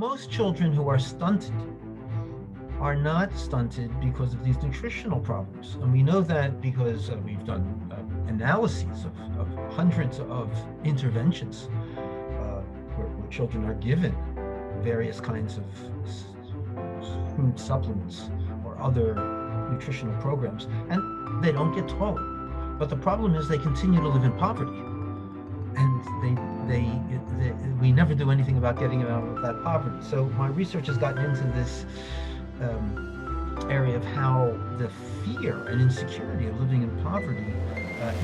most children who are stunted are not stunted because of these nutritional problems. And we know that because we've done analyses of hundreds of interventions where children are given various kinds of food supplements or other nutritional programs, and they don't get taller. But the problem is they continue to live in poverty. And we never do anything about getting them out of that poverty. So my research has gotten into this area of how the fear and insecurity of living in poverty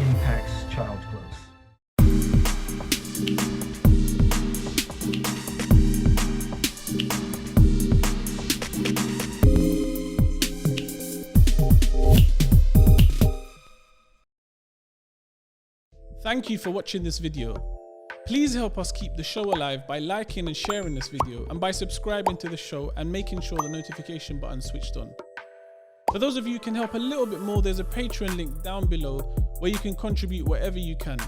impacts child growth. Thank you for watching this video. Please help us keep the show alive by liking and sharing this video, and by subscribing to the show and making sure the notification button is switched on. For those of you who can help a little bit more, there's a Patreon link down below where you can contribute whatever you can.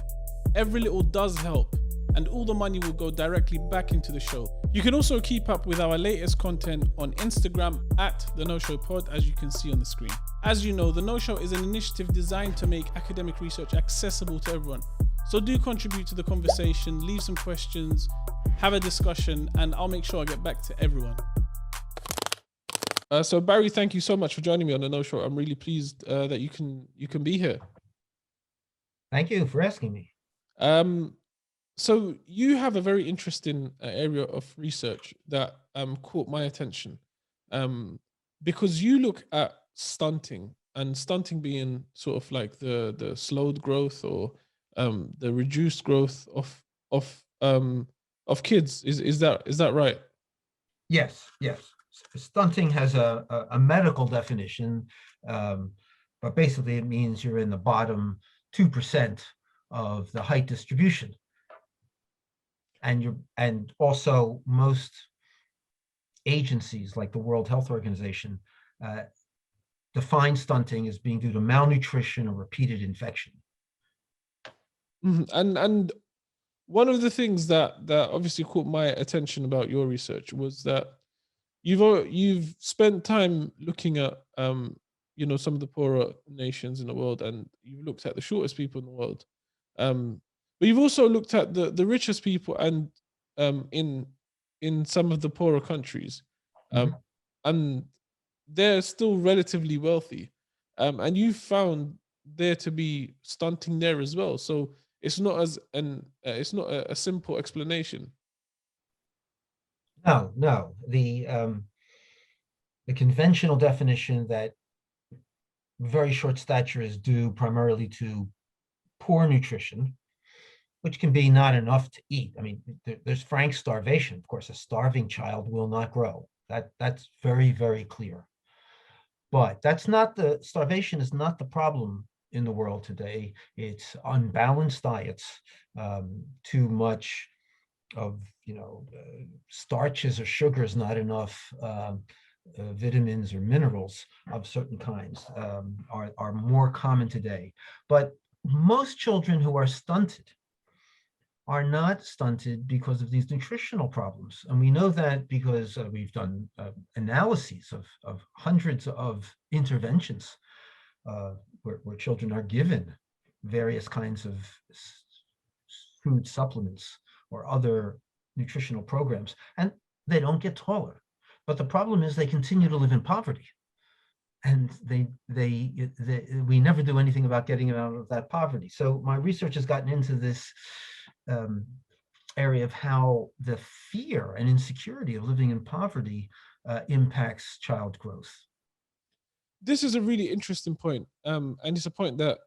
Every little does help, and all the money will go directly back into the show. You can also keep up with our latest content on Instagram at The No Show Pod, as you can see on the screen. As you know, The No Show is an initiative designed to make academic research accessible to everyone. So do contribute to the conversation, leave some questions, have a discussion, and I'll make sure I get back to everyone. So Barry, thank you so much for joining me on The No Show. I'm really pleased that you can be here. Thank you for asking me. So you have a very interesting area of research that caught my attention, because you look at stunting, and stunting being sort of like the slowed growth or the reduced growth of kids. Is that right? Yes. Stunting has a medical definition, but basically it means you're in the bottom 2% of the height distribution. And also most agencies like the World Health Organization define stunting as being due to malnutrition or repeated infection. And one of the things that obviously caught my attention about your research was that you've spent time looking at some of the poorer nations in the world, and you've looked at the shortest people in the world, but you've also looked at the richest people and in some of the poorer countries, and they're still relatively wealthy, and you found there to be stunting there as well. So it's not a simple explanation. No. The conventional definition that very short stature is due primarily to poor nutrition, which can be not enough to eat. I mean, there's frank starvation. Of course, a starving child will not grow. That's very, very clear. But starvation is not the problem in the world today. It's unbalanced diets, too much of starches or sugars, not enough vitamins or minerals of certain kinds are more common today. But most children who are stunted are not stunted because of these nutritional problems. And we know that because we've done analyses of hundreds of interventions where children are given various kinds of food supplements or other nutritional programs, and they don't get taller. But the problem is they continue to live in poverty. And we never do anything about getting them out of that poverty. So my research has gotten into this area of how the fear and insecurity of living in poverty impacts child growth. This is a really interesting point, and it's a point that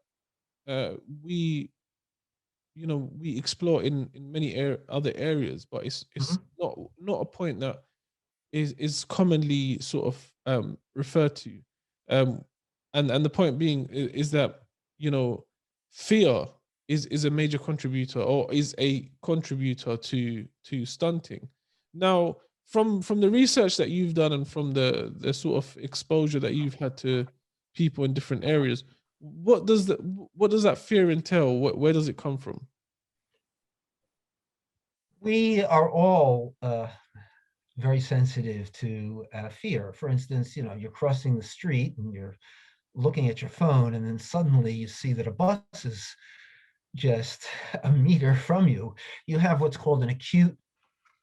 we explore in many other areas, but it's not a point that is commonly sort of referred to, and the point being is that fear is a major contributor, or is a contributor to stunting. Now, from the research that you've done and from the sort of exposure that you've had to people in different areas, what does that fear entail? Where does it come from? We are all very sensitive to fear. For instance, you're crossing the street and you're looking at your phone, and then suddenly you see that a bus is just a meter from you. You have what's called an acute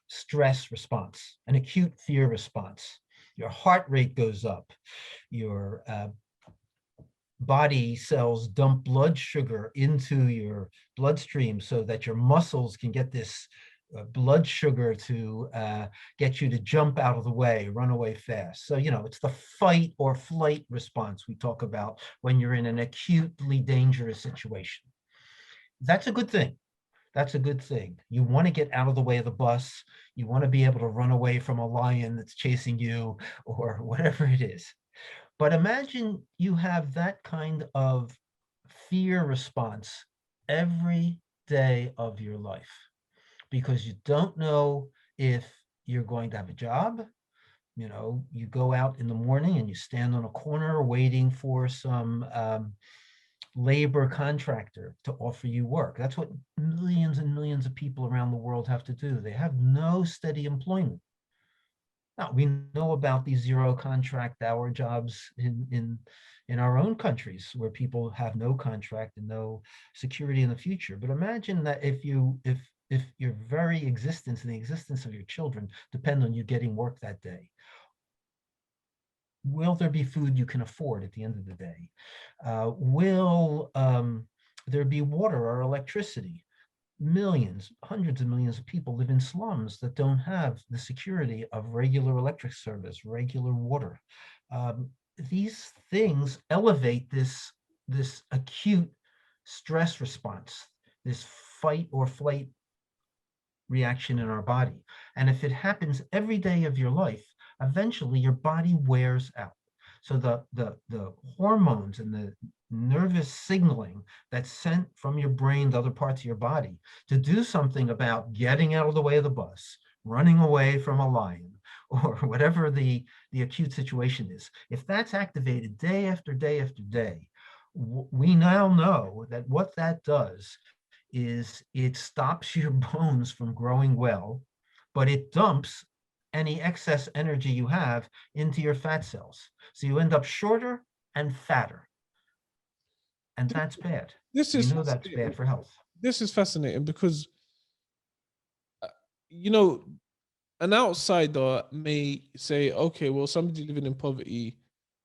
stress response, an acute fear response. Your heart rate goes up, your body cells dump blood sugar into your bloodstream so that your muscles can get this blood sugar to get you to jump out of the way, run away fast. So, it's the fight or flight response we talk about when you're in an acutely dangerous situation. That's a good thing. That's a good thing. You want to get out of the way of the bus. You want to be able to run away from a lion that's chasing you or whatever it is. But imagine you have that kind of fear response every day of your life because you don't know if you're going to have a job. You go out in the morning and you stand on a corner waiting for some labor contractor to offer you work. That's what millions and millions of people around the world have to do. They have no steady employment. Now, we know about these zero contract hour jobs in our own countries where people have no contract and no security in the future. But imagine that if your very existence and the existence of your children depend on you getting work that day. Will there be food you can afford at the end of the day? Will there be water or electricity? Millions, hundreds of millions of people live in slums that don't have the security of regular electric service, regular water. These things elevate this acute stress response, this fight or flight reaction in our body. And if it happens every day of your life, eventually your body wears out. So the hormones and the nervous signaling that's sent from your brain to other parts of your body to do something about getting out of the way of the bus, running away from a lion, or whatever the acute situation is, if that's activated day after day after day, we now know that what that does is it stops your bones from growing well, but it dumps any excess energy you have into your fat cells. So you end up shorter and fatter. And that's bad. This We is know that's bad fascinating. for health. This is fascinating because, you know, an outsider may say, okay, well, somebody living in poverty,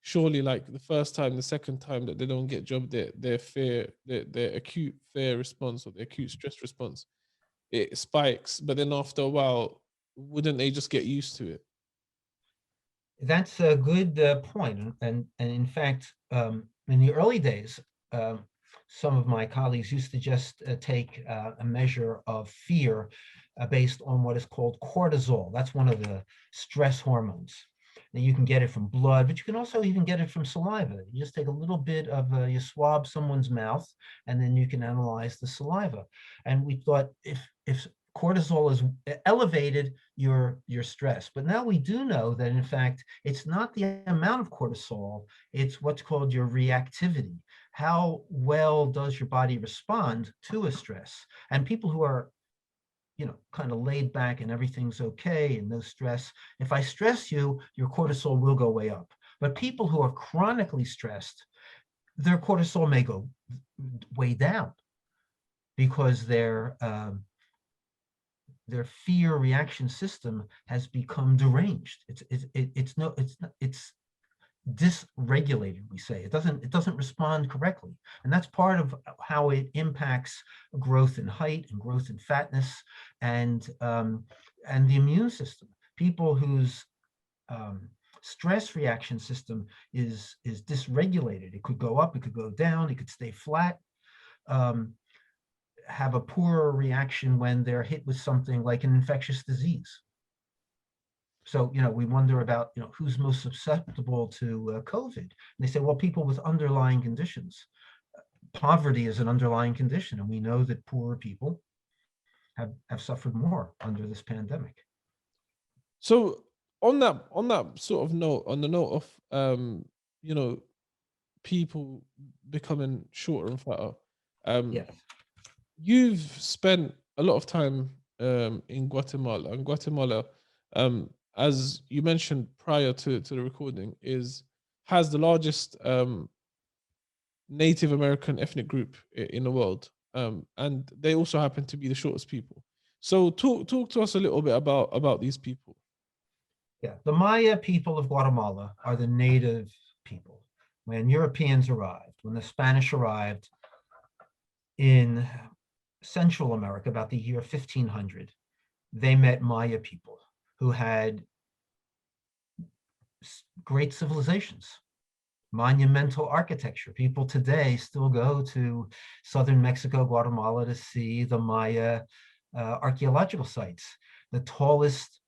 surely like the first time, the second time that they don't get job, their fear, their acute fear response or their acute stress response, it spikes. But then after a while, wouldn't they just get used to it? That's a good point. And in fact, in the early days, some of my colleagues used to just take a measure of fear based on what is called cortisol. That's one of the stress hormones. Now you can get it from blood, but you can also even get it from saliva. You just take a little bit of, you swab someone's mouth, and then you can analyze the saliva. And we thought if cortisol is elevated, your stress. But now we do know that in fact, it's not the amount of cortisol, it's what's called your reactivity. How well does your body respond to a stress? And people who are kind of laid back and everything's okay and no stress. If I stress you, your cortisol will go way up. But people who are chronically stressed, their cortisol may go way down because their fear reaction system has become deranged. It's dysregulated, we say. It doesn't respond correctly. And that's part of how it impacts growth in height and growth in fatness and the immune system. People whose stress reaction system is dysregulated. It could go up, it could go down, it could stay flat. Have a poorer reaction when they're hit with something like an infectious disease. So, we wonder about, who's most susceptible to COVID. And they say, well, people with underlying conditions. Poverty is an underlying condition, and we know that poorer people have suffered more under this pandemic. So on that sort of note, on the note of people becoming shorter and fatter, Yes. you've spent a lot of time in Guatemala, and Guatemala as you mentioned prior to the recording, has the largest Native American ethnic group in the world, and they also happen to be the shortest people. So talk to us a little bit about these people. Yeah, the Maya people of Guatemala are the native people. When Europeans arrived, when the Spanish arrived in Central America about the year 1500, they met Maya people who had great civilizations, monumental architecture. People today still go to southern Mexico, Guatemala to see the Maya archaeological sites. The tallest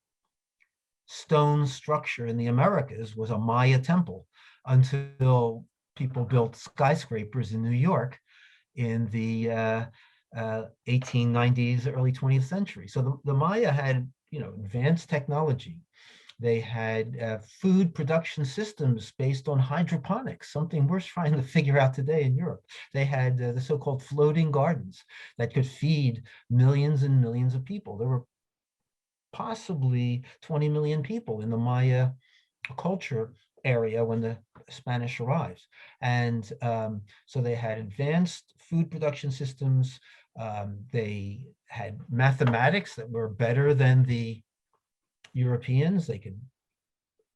stone structure in the Americas was a Maya temple until people built skyscrapers in New York in the 1890s, early 20th century. So the Maya had, advanced technology. They had food production systems based on hydroponics, something we're trying to figure out today in Europe. They had the so-called floating gardens that could feed millions and millions of people. There were possibly 20 million people in the Maya culture area when the Spanish arrived. And so they had advanced food production systems. They had mathematics that were better than the Europeans. They could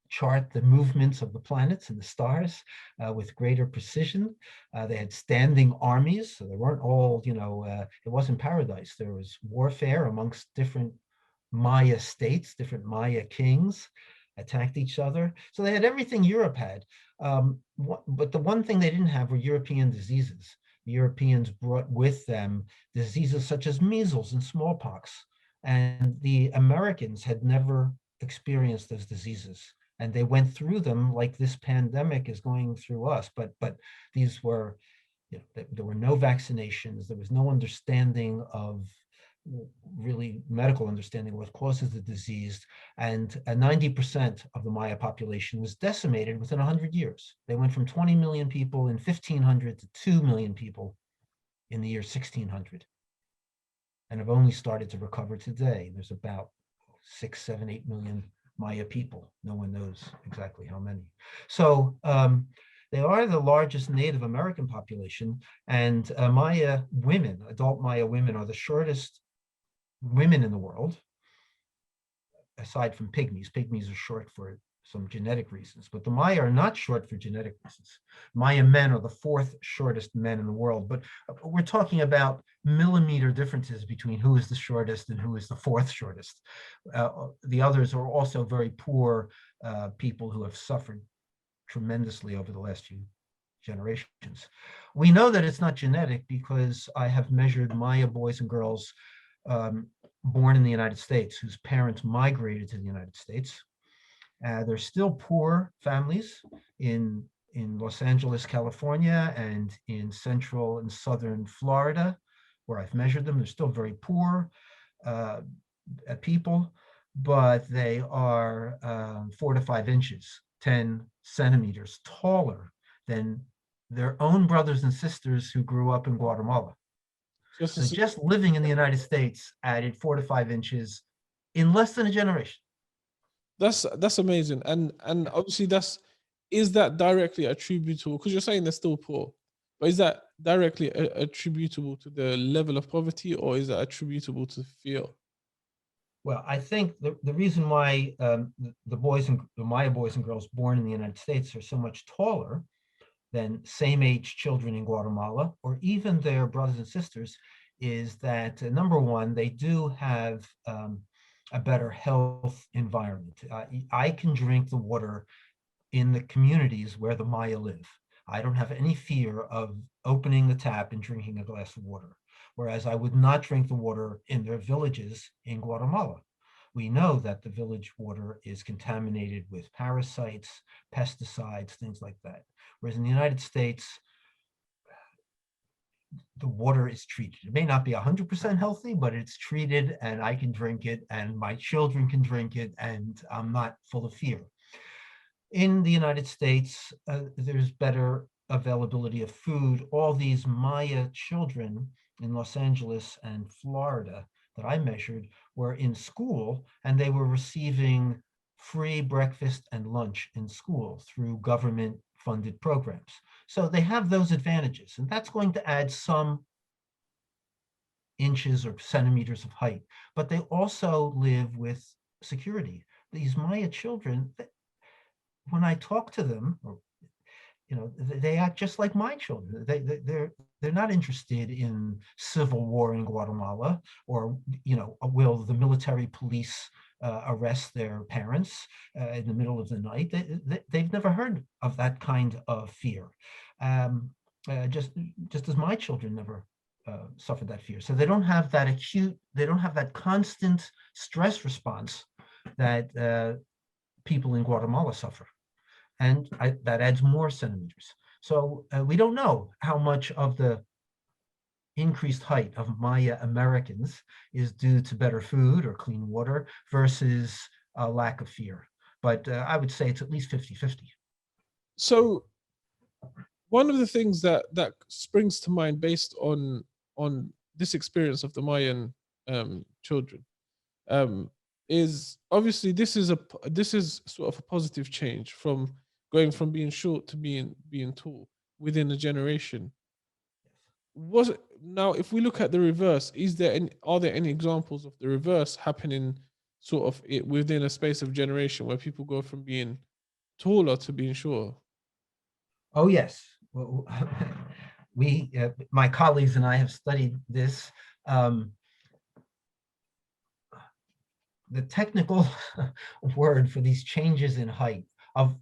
chart the movements of the planets and the stars with greater precision. They had standing armies, so they weren't all, it wasn't paradise. There was warfare amongst different Maya states, different Maya kings attacked each other. So they had everything Europe had. But the one thing they didn't have were European diseases. The Europeans brought with them diseases such as measles and smallpox. And the Americans had never experienced those diseases. And they went through them like this pandemic is going through us. But these were, there were no vaccinations. There was no understanding of really medical understanding of what causes the disease, and 90% of the Maya population was decimated within 100 years. They went from 20 million people in 1500 to 2 million people in the year 1600, and have only started to recover today. There's about 6, 7, 8 million Maya people. No one knows exactly how many. So they are the largest Native American population, and Maya women, adult Maya women, are the shortest women in the world, aside from pygmies. Pygmies are short for some genetic reasons, but the Maya are not short for genetic reasons. Maya men are the fourth shortest men in the world, but we're talking about millimeter differences between who is the shortest and who is the fourth shortest. The others are also very poor people who have suffered tremendously over the last few generations. We know that it's not genetic because I have measured Maya boys and girls born in the United States, whose parents migrated to the United States. They're still poor families in Los Angeles, California, and in central and southern Florida, where I've measured them. They're still very poor people, but they are 4 to 5 inches, 10 centimeters taller than their own brothers and sisters who grew up in Guatemala. So just living in the United States added 4 to 5 inches in less than a generation. That's amazing, and obviously is that directly attributable, because you're saying they're still poor, but is that directly attributable to the level of poverty, or is that attributable to fear? Well, I think the reason why the Maya boys and girls born in the United States are so much taller than same age children in Guatemala, or even their brothers and sisters, is that number one, they do have a better health environment. I can drink the water in the communities where the Maya live. I don't have any fear of opening the tap and drinking a glass of water, whereas I would not drink the water in their villages in Guatemala. We know that the village water is contaminated with parasites, pesticides, things like that. Whereas in the United States, the water is treated. It may not be 100% healthy, but it's treated and I can drink it and my children can drink it and I'm not full of fear. In the United States, there's better availability of food. All these Maya children in Los Angeles and Florida that I measured were in school and they were receiving free breakfast and lunch in school through government-funded programs. So they have those advantages, and that's going to add some inches or centimeters of height, but they also live with security. These Maya children, when I talk to them, or they act just like my children. They're not interested in civil war in Guatemala, or will the military police arrest their parents in the middle of the night. They've never heard of that kind of fear, just as my children never suffered that fear. So they don't have that they don't have that constant stress response that people in Guatemala suffer. And that adds more centimeters. So we don't know how much of the increased height of Maya Americans is due to better food or clean water versus a lack of fear. But I would say it's at least 50-50. So one of the things that springs to mind based on this experience of the Mayan children is obviously this is sort of a positive change from going from being short to being tall within a generation. Now, if we look at the reverse, are there any examples of the reverse happening sort of within a space of generation where people go from being taller to being shorter? Oh yes, well, my colleagues and I have studied this. The technical word for these changes in height of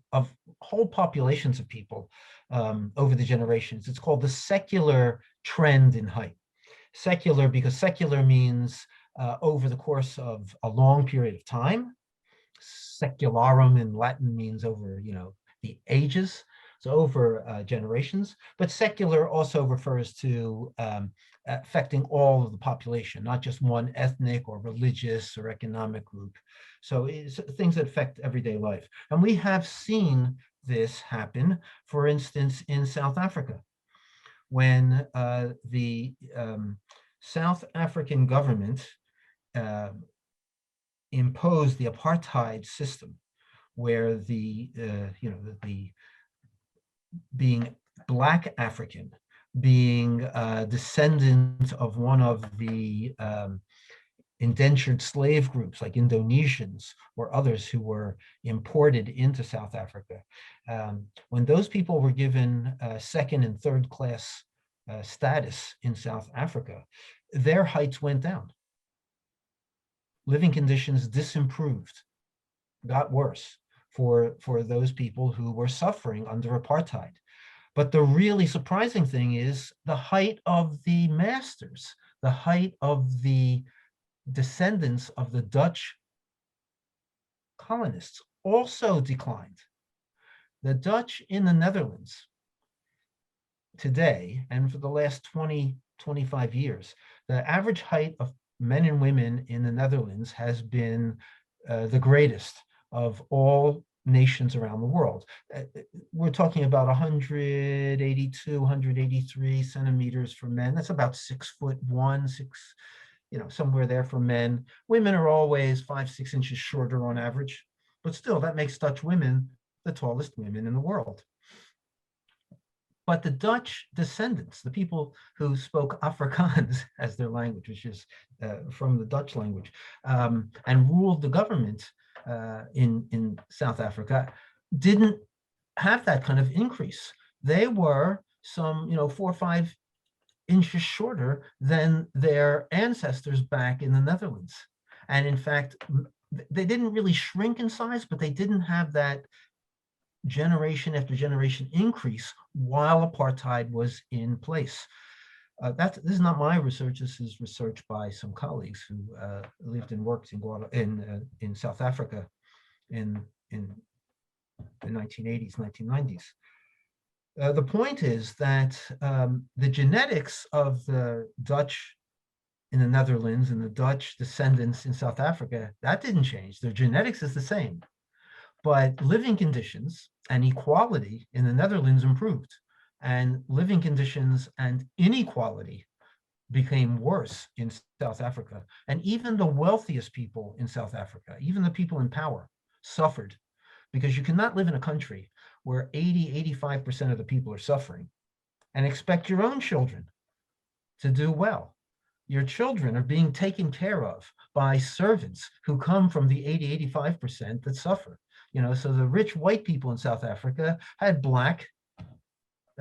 whole populations of people over the generations, it's called the secular trend in height. Secular because secular means over the course of a long period of time. Secularum in Latin means over, the ages, so over generations. But secular also refers to affecting all of the population, not just one ethnic or religious or economic group. So it's things that affect everyday life. And we have seen this happen, for instance, in South Africa, when the South African government imposed the apartheid system, where the being Black African, being a descendant of one of the indentured slave groups like Indonesians or others who were imported into South Africa. When those people were given second and third class status in South Africa, their heights went down. Living conditions disimproved, got worse for those people who were suffering under apartheid. But the really surprising thing is the height of the masters, the height of the descendants of the Dutch colonists also declined. The Dutch in the Netherlands today, and for the last 20, 25 years, the average height of men and women in the Netherlands has been the greatest of all nations around the world. We're talking about 182, 183 centimeters for men. That's about 6'1", somewhere there for men. Women are always 5-6 inches shorter on average, but still that makes Dutch women the tallest women in the world. But the Dutch descendants, the people who spoke Afrikaans as their language, which is from the Dutch language, and ruled the government in South Africa, didn't have that kind of increase. They were some, 4 or 5 inches shorter than their ancestors back in the Netherlands. And in fact, they didn't really shrink in size, but they didn't have that generation after generation increase while apartheid was in place. This is not my research. This is research by some colleagues who lived and worked in South Africa in the 1980s, 1990s. The point is that the genetics of the Dutch in the Netherlands and the Dutch descendants in South Africa, that didn't change. Their genetics is the same. But living conditions and equality in the Netherlands improved, and living conditions and inequality became worse in South Africa. And even the wealthiest people in South Africa, even the people in power, suffered, because you cannot live in a country where 85% of the people are suffering and expect your own children to do well. Your children are being taken care of by servants who come from the 85% that suffer. So the rich white people in South Africa had black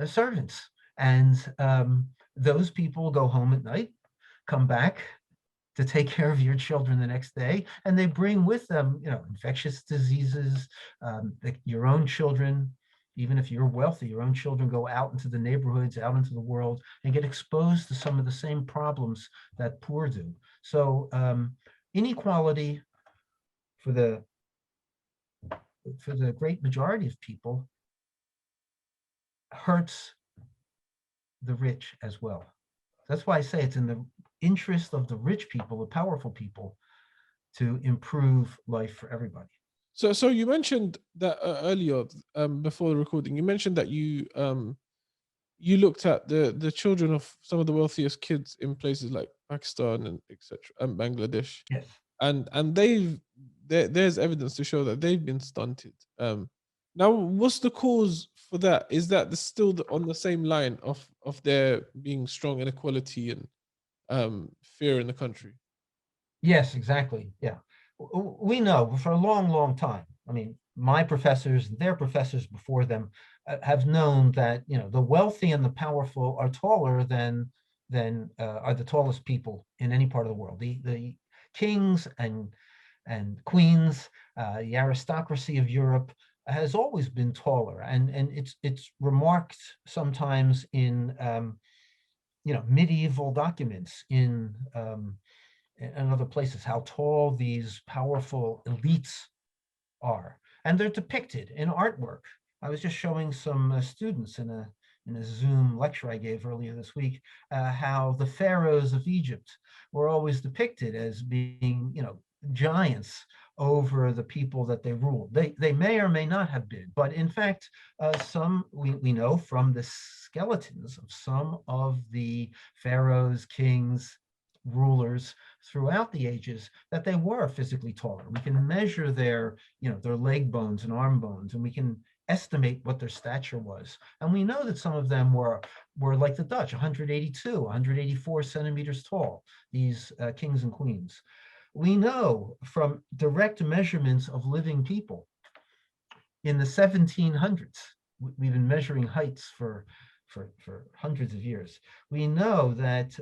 servants, and those people go home at night, come back to take care of your children the next day, and they bring with them, infectious diseases. Your own children, even if you're wealthy, your own children go out into the neighborhoods, out into the world, and get exposed to some of the same problems that poor do. So inequality for the great majority of people hurts the rich as well. That's why I say it's in the interest of the rich people, the powerful people, to improve life for everybody. So you mentioned that earlier, before the recording, you mentioned that you looked at the children of some of the wealthiest kids in places like Pakistan and etc. and Bangladesh, Yes. and there's evidence to show that they've been stunted. Now, what's the cause for that? Is that still on the same line of there being strong inequality and fear in the country? Yes, exactly. Yeah. We know for a long, long time. I mean, my professors, their professors before them have known that, the wealthy and the powerful are taller than are the tallest people in any part of the world. The kings and queens, the aristocracy of Europe has always been taller, and it's remarked sometimes in medieval documents in other places how tall these powerful elites are, and they're depicted in artwork. I was just showing some students in a Zoom lecture I gave earlier this week how the pharaohs of Egypt were always depicted as being, giants over the people that they ruled. They may or may not have been, but in fact, some we know from the skeletons of some of the pharaohs, kings, rulers throughout the ages that they were physically taller. We can measure their leg bones and arm bones, and we can estimate what their stature was. And we know that some of them were like the Dutch, 182, 184 centimeters tall, these kings and queens. We know from direct measurements of living people in the 1700s, we've been measuring heights for hundreds of years. We know that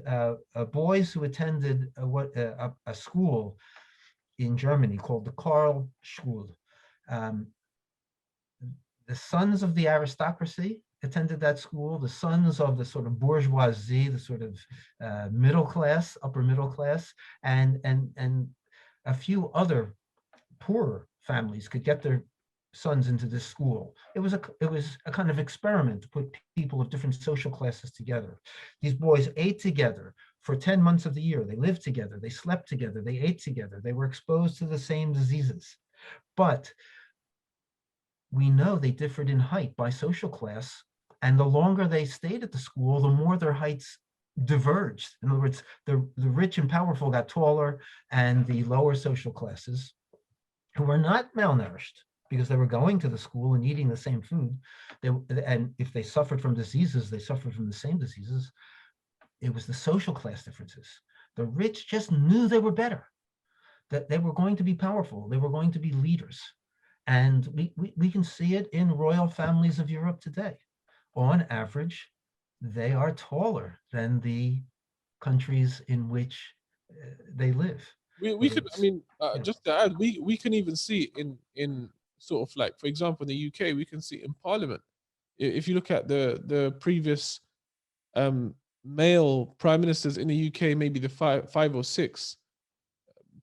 boys who attended a school in Germany called the Karlschule, the sons of the aristocracy attended that school, the sons of the sort of bourgeoisie, the sort of middle class, upper middle class, and a few other poorer families could get their sons into this school. It was a kind of experiment to put people of different social classes together. These boys ate together for 10 months of the year. They lived together, they slept together, they ate together, they were exposed to the same diseases. But we know they differed in height by social class, and the longer they stayed at the school, the more their heights diverged. In other words, the rich and powerful got taller, and the lower social classes, who were not malnourished because they were going to the school and eating the same food, and if they suffered from diseases, they suffered from the same diseases. It was the social class differences. The rich just knew they were better, that they were going to be powerful, they were going to be leaders. And we can see it in royal families of Europe today. On average, they are taller than the countries in which they live. We could, I mean, just to add, we can even see in sort of like, for example, in the UK, we can see in Parliament. If you look at the previous male prime ministers in the UK, maybe the five or six,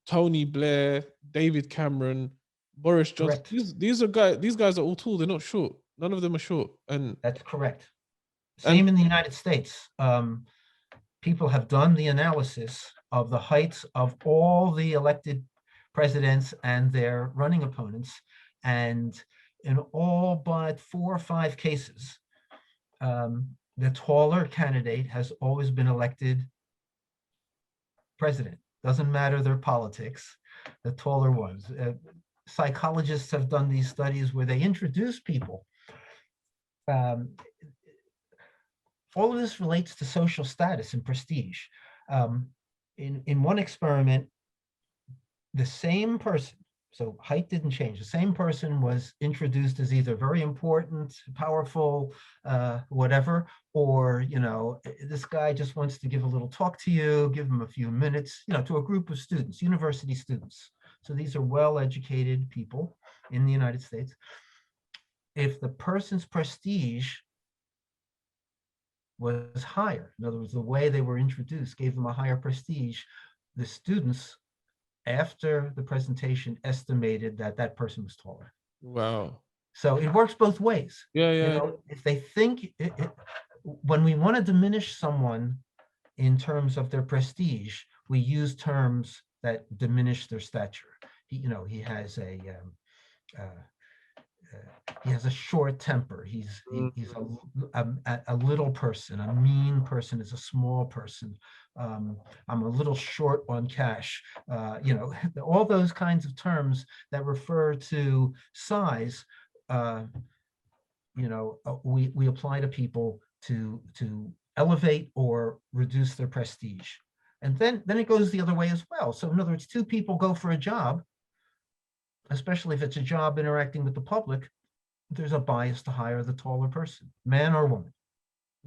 Tony Blair, David Cameron, Boris Johnson. These guys are all tall. They're not short. None of them are short. And that's correct. Same in the United States. People have done the analysis of the heights of all the elected presidents and their running opponents, and in all but 4 or 5 cases, the taller candidate has always been elected president. Doesn't matter their politics, the taller ones. psychologists have done these studies where they introduce people. Um, all of this relates to social status and prestige. Um, in one experiment, the same person, so height didn't change, the same person was introduced as either very important, powerful, whatever, or, this guy just wants to give a little talk to you, give him a few minutes, to a group of students, university students. So these are well-educated people in the United States. If the person's prestige was higher, in other words, the way they were introduced gave them a higher prestige, the students, after the presentation, estimated that that person was taller. Wow. So it works both ways. Yeah. If they think when we want to diminish someone in terms of their prestige, we use terms that diminish their stature. He has he has a short temper. He's a little person. A mean person is a small person. I'm a little short on cash. All those kinds of terms that refer to size. We apply to people to elevate or reduce their prestige, and then it goes the other way as well. So in other words, two people go for a job, especially if it's a job interacting with the public. There's a bias to hire the taller person, man or woman.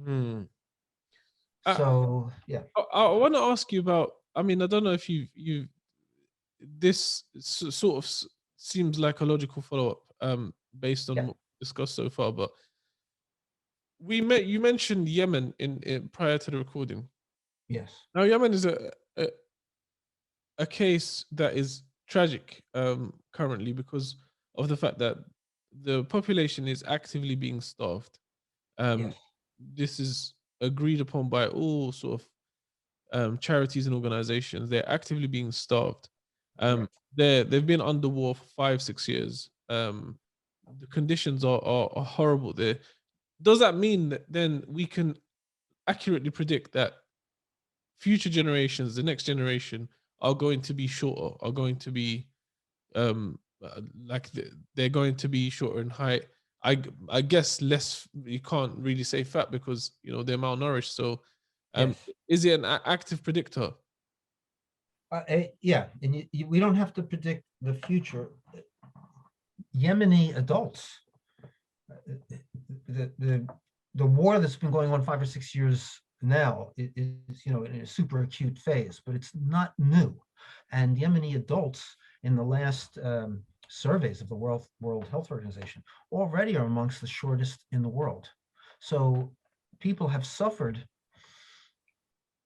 Hmm. So yeah. I want to ask you about. I mean, I don't know if you this sort of seems like a logical follow up, based on what we discussed so far. But you mentioned Yemen in prior to the recording. Yes. Now Yemen is a case that is tragic currently because of the fact that the population is actively being starved. Yes. This is agreed upon by all sort of charities and organizations. They're actively being starved. They've been under war for 5-6 years. The conditions are horrible there. Does that mean that then we can accurately predict that future generations, the next generation, are going to be shorter, are going to be they're going to be shorter in height? I guess less. You can't really say fat because they're malnourished. So, Yes. is it an active predictor? Yeah, and we don't have to predict the future. Yemeni adults, the war that's been going on 5 or 6 years now is in a super acute phase, but it's not new. And Yemeni adults in the last surveys of the World Health Organization already are amongst the shortest in the world. So people have suffered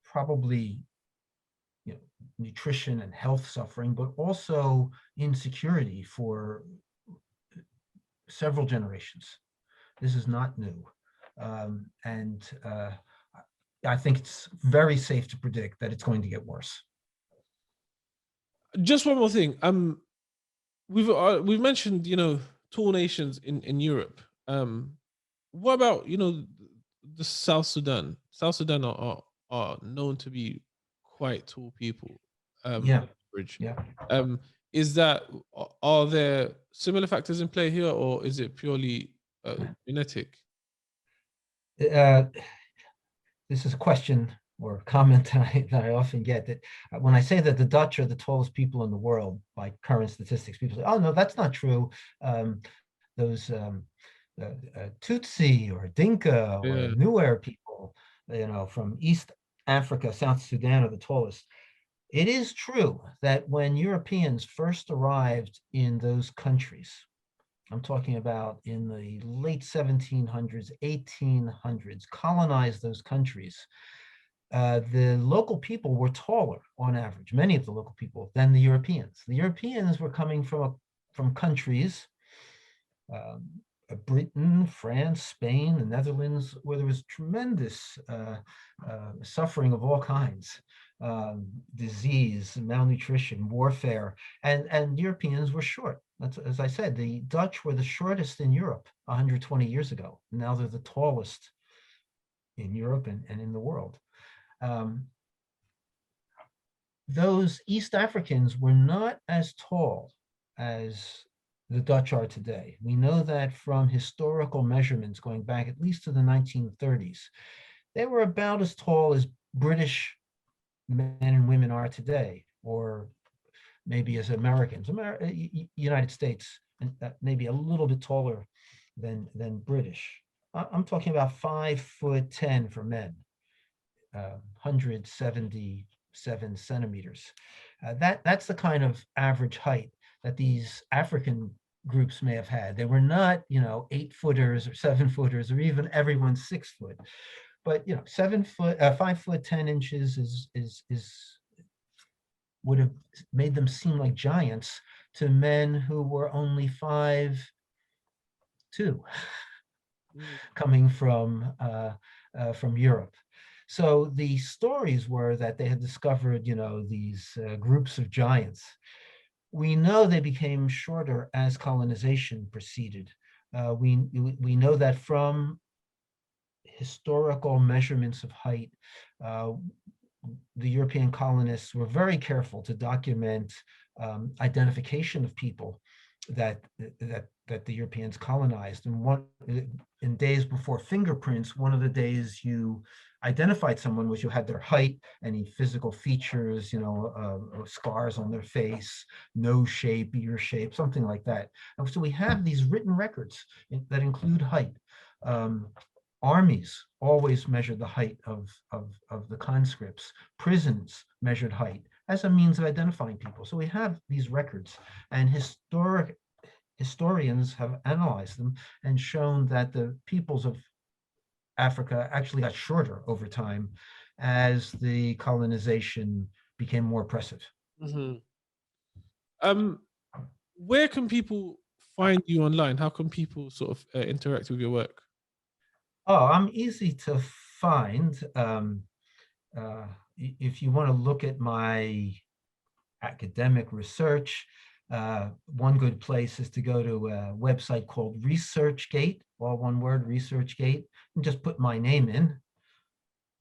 probably nutrition and health suffering, but also insecurity for several generations. This is not new. And I think it's very safe to predict that it's going to get worse. Just one more thing. We've mentioned tall nations in Europe. What about the South Sudan? South Sudan are known to be quite tall people. Yeah. Average. Yeah. Is that are there similar factors in play here, or is it purely genetic? This is a question or a comment that I often get, that when I say that the Dutch are the tallest people in the world by current statistics, people say, "Oh no, that's not true. Those Tutsi or Dinka or Nuer people, from East Africa, South Sudan, are the tallest." It is true that when Europeans first arrived in those countries, I'm talking about in the late 1700s, 1800s, colonized those countries, the local people were taller on average, many of the local people, than the Europeans. The Europeans were coming from countries, Britain, France, Spain, the Netherlands, where there was tremendous suffering of all kinds, disease, malnutrition, warfare, and Europeans were short. That's, as I said, the Dutch were the shortest in Europe 120 years ago. Now they're the tallest in Europe and in the world. Those East Africans were not as tall as the Dutch are today. We know that from historical measurements going back at least to the 1930s, they were about as tall as British men and women are today, or maybe as Americans, United States, and maybe a little bit taller than British. I'm talking about 5'10" for men, 177 centimeters. That's the kind of average height that ththese African groups may have had. They were not, 8-footers or 7-footers, or even everyone 6 foot. But 5'10" is would have made them seem like giants to men who were only 5'2", coming from Europe. So the stories were that they had discovered, these groups of giants. We know they became shorter as colonization proceeded. We know that from historical measurements of height, the European colonists were very careful to document identification of people that the Europeans colonized. And in days before fingerprints, one of the days you identified someone was you had their height, any physical features, scars on their face, nose shape, ear shape, something like that. And so we have these written records that include height. Armies always measured the height of the conscripts. Prisons measured height as a means of identifying people. So we have these records, and historians have analyzed them and shown that the peoples of Africa actually got shorter over time as the colonization became more oppressive. Mm-hmm. Where can people find you online? How can people sort of interact with your work? Oh, I'm easy to find. If you want to look at my academic research, one good place is to go to a website called ResearchGate, all one word, ResearchGate, and just put my name in,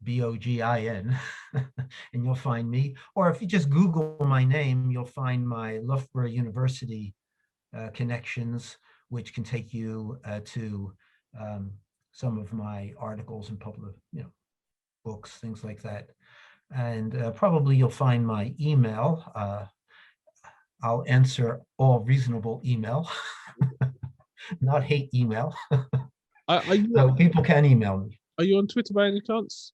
Bogin, and you'll find me. Or if you just Google my name, you'll find my Loughborough University connections, which can take you to some of my articles and public, books, things like that. And probably you'll find my email. I'll answer all reasonable email, not hate email. So people can email me. Are you on Twitter by any chance?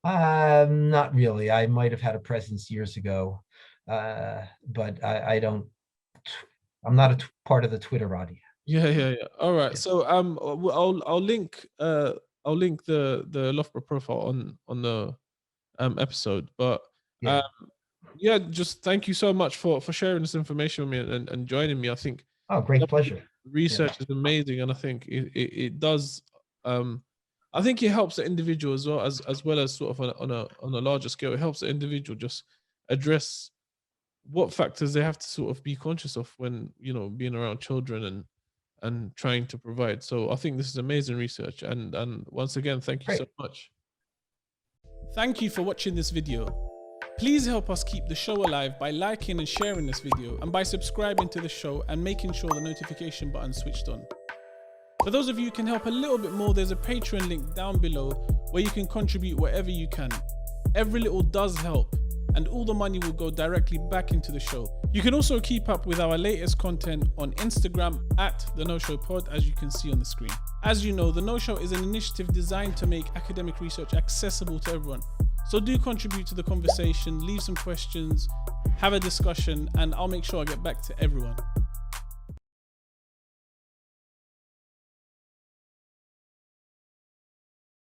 Not really. I might have had a presence years ago, but I'm not a part of the Twitterati. Yeah. All right. So I'll link the Loughborough profile on the episode. But just thank you so much for sharing this information with me and joining me. I think great pleasure. Research is amazing, and I think it does. I think it helps the individual as well as sort of on a larger scale. It helps the individual just address what factors they have to sort of be conscious of when being around children and trying to provide. So I think this is amazing research, and once again, thank you so much. Thank you for watching this video. Please help us keep the show alive by liking and sharing this video, and by subscribing to the show and making sure the notification button is switched on. For those of you who can help a little bit more, there's a Patreon link down below where you can contribute whatever you can. Every little does help, and all the money will go directly back into the show. You can also keep up with our latest content on Instagram at The No Show Pod, as you can see on the screen. As you know, The No Show is an initiative designed to make academic research accessible to everyone. So do contribute to the conversation, leave some questions, have a discussion, and I'll make sure I get back to everyone.